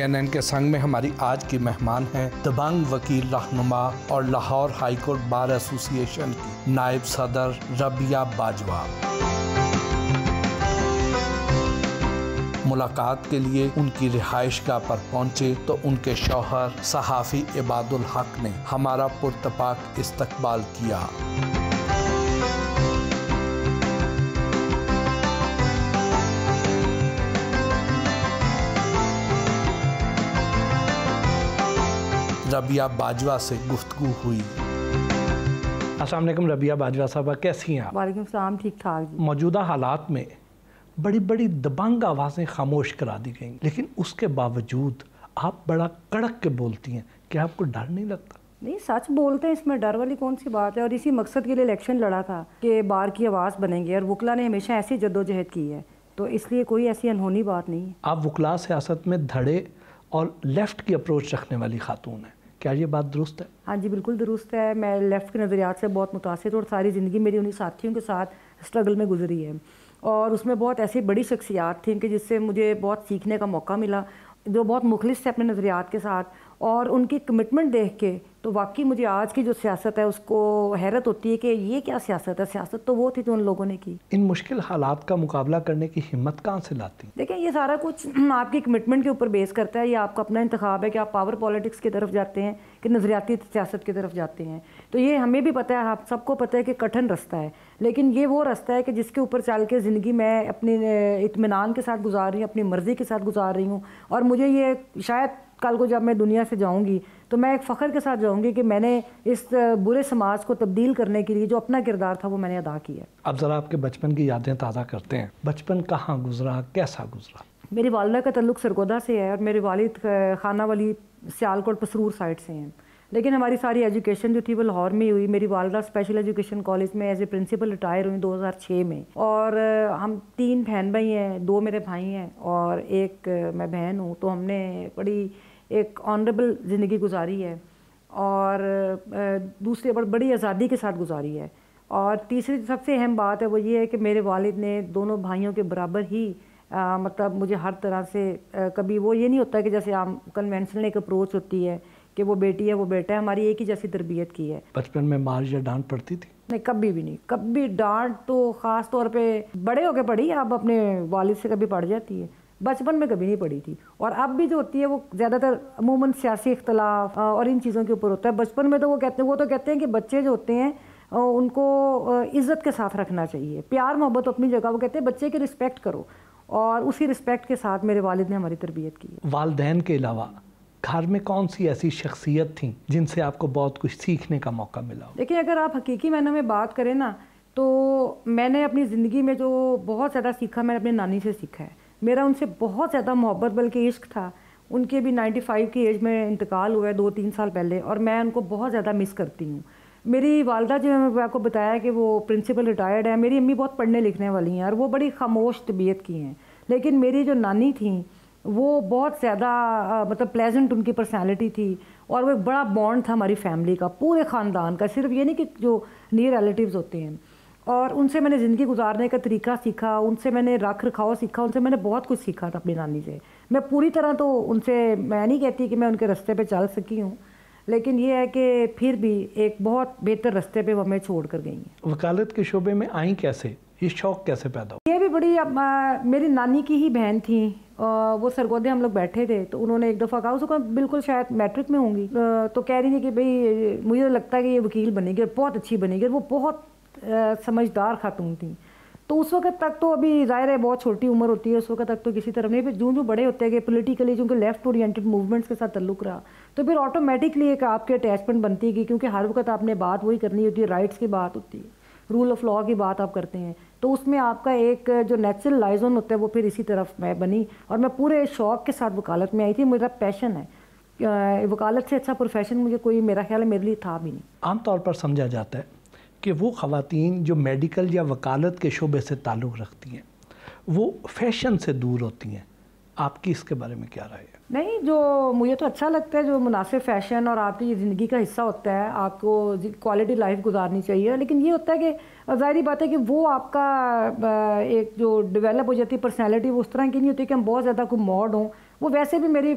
CNN के संग में हमारी आज की मेहमान हैं दबंग वकील रहनुमा और Lahore high court bar association की नायब सदर रबिया बाजवा। मुलाकात के लिए उनकी रिहाइशगाह पर पहुंचे तो उनके शौहर सहाफ़ी इबादुल हक ने हमारा पुरतपाक इस्तकबाल किया। रबिया बाजवा से गुफ्तगू हुई। अस्सलाम वालेकुम रबिया बाजवा साहबा, कैसी हैं आप? वालेकुम सलाम, ठीक ठाक जी। मौजूदा हालात में बड़ी बड़ी दबंग आवाज़ें खामोश करा दी गई, लेकिन उसके बावजूद आप बड़ा कड़क के बोलती हैं। क्या आपको डर नहीं लगता? नहीं, सच बोलते हैं, इसमें डर वाली कौन सी बात है। और इसी मकसद के लिए इलेक्शन लड़ा था कि बार की आवाज़ बनेंगे, और वकला ने हमेशा ऐसी जद्दोजहद की है, तो इसलिए कोई ऐसी अनहोनी बात नहीं है। आप वकला सियासत में धड़े और लेफ़्ट की अप्रोच रखने वाली खातून हैं, क्या ये बात दुरुस्त है? हाँ जी, बिल्कुल दुरुस्त है। मैं लेफ़्ट के नज़रियात से बहुत मुतासिर, और सारी ज़िंदगी मेरी उन्हीं साथियों के साथ स्ट्रगल में गुजरी है, और उसमें बहुत ऐसी बड़ी शख्सियात थी कि जिससे मुझे बहुत सीखने का मौका मिला, जो बहुत मुखलिस थे अपने नज़रियात के साथ, और उनकी कमिटमेंट देख के तो वाकई मुझे आज की जो सियासत है उसको हैरत होती है कि ये क्या सियासत है। सियासत तो वो थी जो उन लोगों ने की। इन मुश्किल हालात का मुकाबला करने की हिम्मत कहाँ से लाती? देखिए, ये सारा कुछ आपकी कमिटमेंट के ऊपर बेस करता है। ये आपका अपना इंतखाब है कि आप पावर पॉलिटिक्स की तरफ जाते हैं कि नज़रियाती सियासत की तरफ जाते हैं। तो ये हमें भी पता है, आप सबको पता है कि कठिन रास्ता है, लेकिन ये वो रास्ता है कि जिसके ऊपर चल के ज़िंदगी मैं अपने इत्मीनान के साथ गुजार रही हूँ, अपनी मर्ज़ी के साथ गुजार रही हूँ। और मुझे ये शायद कल को जब मैं दुनिया से जाऊंगी तो मैं एक फ़ख्र के साथ जाऊंगी कि मैंने इस बुरे समाज को तब्दील करने के लिए जो अपना किरदार था वो मैंने अदा किया। अब ज़रा आपके बचपन की यादें ताज़ा करते हैं। बचपन कहाँ गुजरा, कैसा गुजरा? मेरी वालिदा का तल्लुक़ सरगोदा से है, और मेरे वालिद खाना वाली सियालकोट पसरूर साइड से हैं, लेकिन हमारी सारी एजुकेशन जो थी वो लाहौर में हुई। मेरी वालिदा स्पेशल एजुकेशन कॉलेज में एज ए प्रिंसिपल रिटायर हुई 2006 में। और हम 3 बहन भाई हैं, 2 मेरे भाई हैं और एक मैं बहन हूँ। तो हमने बड़ी एक ऑनरेबल ज़िंदगी गुजारी है, और दूसरी बड़ी आज़ादी के साथ गुजारी है। और तीसरी सबसे अहम बात है वो ये है कि मेरे वालिद ने दोनों भाइयों के बराबर ही मतलब मुझे हर तरह से कभी वो ये नहीं होता कि जैसे आम कन्वेंशनल एक अप्रोच होती है कि वो बेटी है वो बेटा है, हमारी एक ही जैसी तरबियत की है। बचपन में मार या डांट पड़ती थी? नहीं, कभी भी नहीं। कभी डांट तो ख़ास तौर पे बड़े होके पड़ी, अब अपने वालिद से कभी पड़ जाती है, बचपन में कभी नहीं पड़ी थी। और अब भी जो होती है वो ज़्यादातर अमूमन सियासी इख्तलाफ और इन चीज़ों के ऊपर होता है। बचपन में तो वो कहते हैं कि बच्चे जो होते हैं उनको इज़्ज़त के साथ रखना चाहिए, प्यार मोहब्बत अपनी जगह। वो कहते हैं बच्चे की रिस्पेक्ट करो, और उसी रिस्पेक्ट के साथ मेरे वालिद ने हमारी तरबियत की है। वालिदैन के अलावा घर में कौन सी ऐसी शख्सियत थी जिनसे आपको बहुत कुछ सीखने का मौका मिला? देखिए, अगर आप हकीकी मायने में बात करें ना, तो मैंने अपनी ज़िंदगी में जो बहुत ज़्यादा सीखा मैंने अपनी नानी से सीखा है। मेरा उनसे बहुत ज़्यादा मोहब्बत बल्कि इश्क था। उनके भी 95 की एज में इंतकाल हुआ है 2-3 साल पहले, और मैं उनको बहुत ज़्यादा मिस करती हूँ। मेरी वालिदा जो मैं आपको बताया कि वो प्रिंसिपल रिटायर्ड है। मेरी अम्मी बहुत पढ़ने लिखने वाली हैं और वो बड़ी खामोश तबीयत की हैं, लेकिन मेरी जो नानी थी वो बहुत ज़्यादा मतलब प्लेजेंट उनकी पर्सनालिटी थी, और वो एक बड़ा बॉन्ड था हमारी फैमिली का, पूरे ख़ानदान का, सिर्फ ये नहीं कि जो नियर रिलेटिव्स होते हैं। और उनसे मैंने ज़िंदगी गुजारने का तरीका सीखा, उनसे मैंने रख रखाव सीखा, उनसे मैंने बहुत कुछ सीखा था अपनी नानी से। मैं पूरी तरह तो उनसे मैं नहीं कहती कि मैं उनके रास्ते पे चल सकी हूँ, लेकिन ये है कि फिर भी एक बहुत बेहतर रास्ते पे वो हमें छोड़ कर गई हैं। वकालत के शोबे में आई कैसे, ये शौक़ कैसे पैदा हुआ? ये भी बड़ी मेरी नानी की ही बहन थी। वो सरगोदे हम लोग बैठे थे, तो उन्होंने एक दफ़ा कहा, उसको बिल्कुल शायद मैट्रिक में होंगी, तो कह रही थी कि भाई मुझे लगता है कि ये वकील बनेगी और बहुत अच्छी बनेगी। और वो बहुत समझदार खातून थी। तो उस वक्त तक तो अभी ज़ाहिर है बहुत छोटी उम्र होती है, उस वक्त तक तो किसी तरफ नहीं। फिर जो बड़े होते हैं कि पोलिटिकली जो लेफ्ट ओरिएंटेड मूवमेंट्स के साथ तल्लुक़ रहा, तो फिर ऑटोमेटिकली एक आपके अटैचमेंट बनती है, क्योंकि हर वक्त आपने बात वही करनी होती है, राइट्स की बात होती है, रूल ऑफ लॉ की बात आप करते हैं। तो उसमें आपका एक जो नेचुरल लाइजन होता है वो फिर इसी तरफ मैं बनी, और मैं पूरे शौक़ के साथ वकालत में आई थी। मेरा पैशन है, वकालत से अच्छा प्रोफेशन मुझे कोई, मेरा ख्याल है, मेरे लिए था भी नहीं। आमतौर पर समझा जाता है कि वो ख़वातीन जो मेडिकल या वकालत के शोबे से ताल्लुक़ रखती हैं वो फैशन से दूर होती हैं। आपकी इसके बारे में क्या राय है? नहीं, जो मुझे तो अच्छा लगता है जो मुनासिब फ़ैशन और आपकी ज़िंदगी का हिस्सा होता है, आपको क्वालिटी लाइफ गुजारनी चाहिए। लेकिन ये होता है कि ज़ाहिर बात है कि वो आपका एक जो डेवलप हो जाती है पर्सनैलिटी, वो उस तरह की नहीं होती कि हम बहुत ज़्यादा कोई मॉड हों, वो वैसे भी मेरी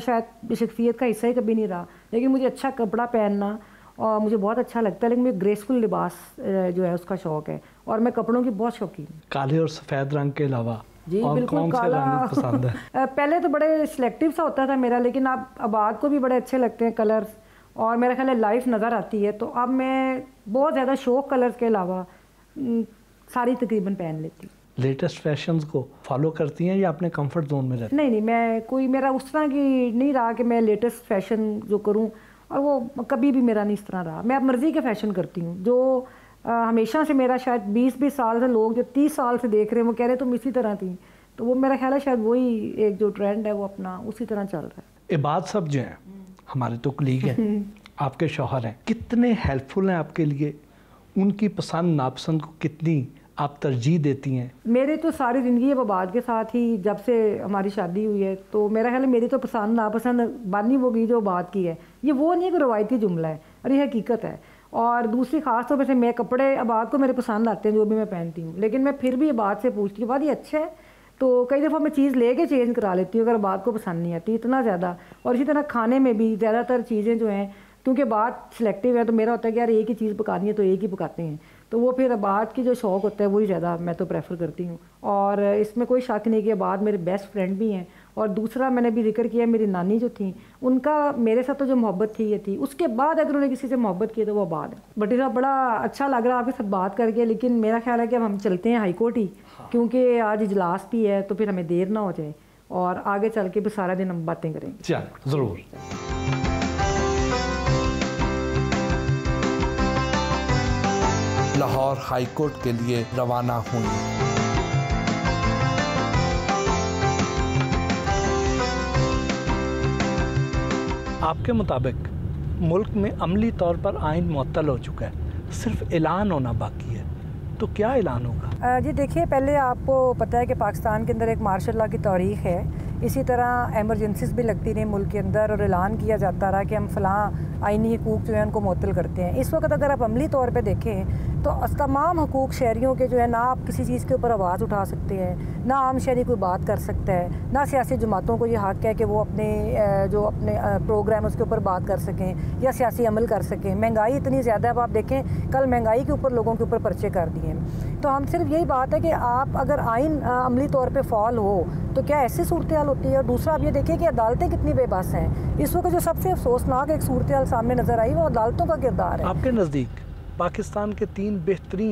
शायद शख्सियत का हिस्सा ही कभी नहीं रहा, लेकिन मुझे अच्छा कपड़ा पहनना और मुझे बहुत अच्छा लगता है, लेकिन मुझे ग्रेसफुल लिबास जो है उसका शौक़ है और मैं कपड़ों की बहुत शौकीन हूँ। काले और सफ़ेद रंग के अलावा जी और बिल्कुल कौन काला से रंग पसंद है? पहले तो बड़े सिलेक्टिव सा होता था मेरा, लेकिन अब आबाद को भी बड़े अच्छे लगते हैं कलर्स, और मेरा ख्याल है लाइफ नज़र आती है, तो अब मैं बहुत ज़्यादा शौक कलर्स के अलावा सारी तकरीबन पहन लेती हूँ। लेटेस्ट फैशंस को फॉलो करती हैं या अपने कंफर्ट जोन में रहती हैं? नहीं, मैं कोई मेरा उस तरह की नहीं रहा कि मैं लेटेस्ट फैशन जो करूँ, और वो कभी भी मेरा नहीं इस तरह रहा। मैं अब मर्ज़ी के फ़ैशन करती हूँ, जो हमेशा से मेरा शायद 20-20 साल से लोग जो 30 साल से देख रहे हैं वो कह रहे तुम इसी तरह थी, तो वो मेरा ख्याल है शायद वही एक जो ट्रेंड है वो अपना उसी तरह चल रहा है। इबाद साहब जो हैं हमारे तो कलीग हैं, आपके शौहर हैं, कितने हेल्पफुल हैं आपके लिए? उनकी पसंद नापसंद को कितनी आप तरजीह देती हैं? मेरे तो सारी ज़िंदगी अब आबाद के साथ ही, जब से हमारी शादी हुई है, तो मेरा ख्याल है मेरी तो पसंद नापसंद बानी वो गई जो बात की है, ये वो नहीं कि रवायती जुमला है और ये हकीकत है। और दूसरी ख़ास तौर पर से मैं कपड़े आबाद को मेरे पसंद आते हैं जो भी मैं पहनती हूँ, लेकिन मैं फिर भी आबाद से पूछती हूँ बात ये अच्छा है, तो कई दफ़ा मैं चीज़ लेके चेंज करा लेती हूँ अगर बात को पसंद नहीं आती इतना ज़्यादा। और इसी तरह खाने में भी ज़्यादातर चीज़ें जो हैं, क्योंकि बात सिलेक्टिव है, तो मेरा होता है कि यार एक ही चीज़ पकानी है तो एक ही पकाते हैं, तो वो फिर आबाद की जो शौक़ होता है वही ज़्यादा मैं तो प्रेफर करती हूँ। और इसमें कोई शक नहीं कि आबाद मेरे बेस्ट फ्रेंड भी हैं। और दूसरा मैंने भी जिक्र किया, मेरी नानी जो थी उनका मेरे साथ तो जो मोहब्बत थी ये थी, उसके बाद अगर उन्होंने किसी से मोहब्बत की तो वो आबाद है। बट साहब बड़ा अच्छा लग रहा है आपके साथ बात करके, लेकिन मेरा ख्याल है कि अब हम चलते हैं हाई कोर्ट ही, क्योंकि आज इजलास भी है, तो फिर हमें देर ना हो जाए और आगे चल के भी सारा दिन हम बातें करेंगे। चल ज़रूर। लाहौर हाई कोर्ट के लिए रवाना हुई। आपके मुताबिक मुल्क में अमली तौर पर आइन मुअत्तल हो चुका है, सिर्फ ऐलान होना बाकी है, तो क्या ऐलान होगा? जी देखिए, पहले आपको पता है कि पाकिस्तान के अंदर एक मार्शल लॉ की तारीख है, इसी तरह एमरजेंसीज भी लगती रही मुल्क के अंदर और ऐलान किया जाता रहा कि हम फ़लाँ आइनी हकूक़ जो है उनको मुअत्तल करते हैं। इस वक्त अगर आप अमली तौर पे देखें तो तमाम हकूक़ शहरियों के जो है, ना आप किसी चीज़ के ऊपर आवाज़ उठा सकते हैं, ना आम शहरी कोई बात कर सकता है, ना सियासी जमातों को ये हक़ है कि वो अपने जो अपने प्रोग्राम उसके ऊपर बात कर सकें या सियासी अमल कर सकें। महंगाई इतनी ज़्यादा है, अब आप देखें कल महंगाई के ऊपर लोगों के ऊपर पर्चे कर दिए हैं। तो हम सिर्फ यही बात है कि आप अगर आइन अमली तौर पर फ़ॉल हो तो क्या ऐसी सूरत हाल होती है। और दूसरा आप ये देखिए कि अदालतें कितनी बेबस हैं। इस वक्त जो सबसे अफसोसनाक एक सूरत हाल सामने नज़र आई वो अदालतों का किरदार है। आपके नज़दीक पाकिस्तान के 3 बेहतरीन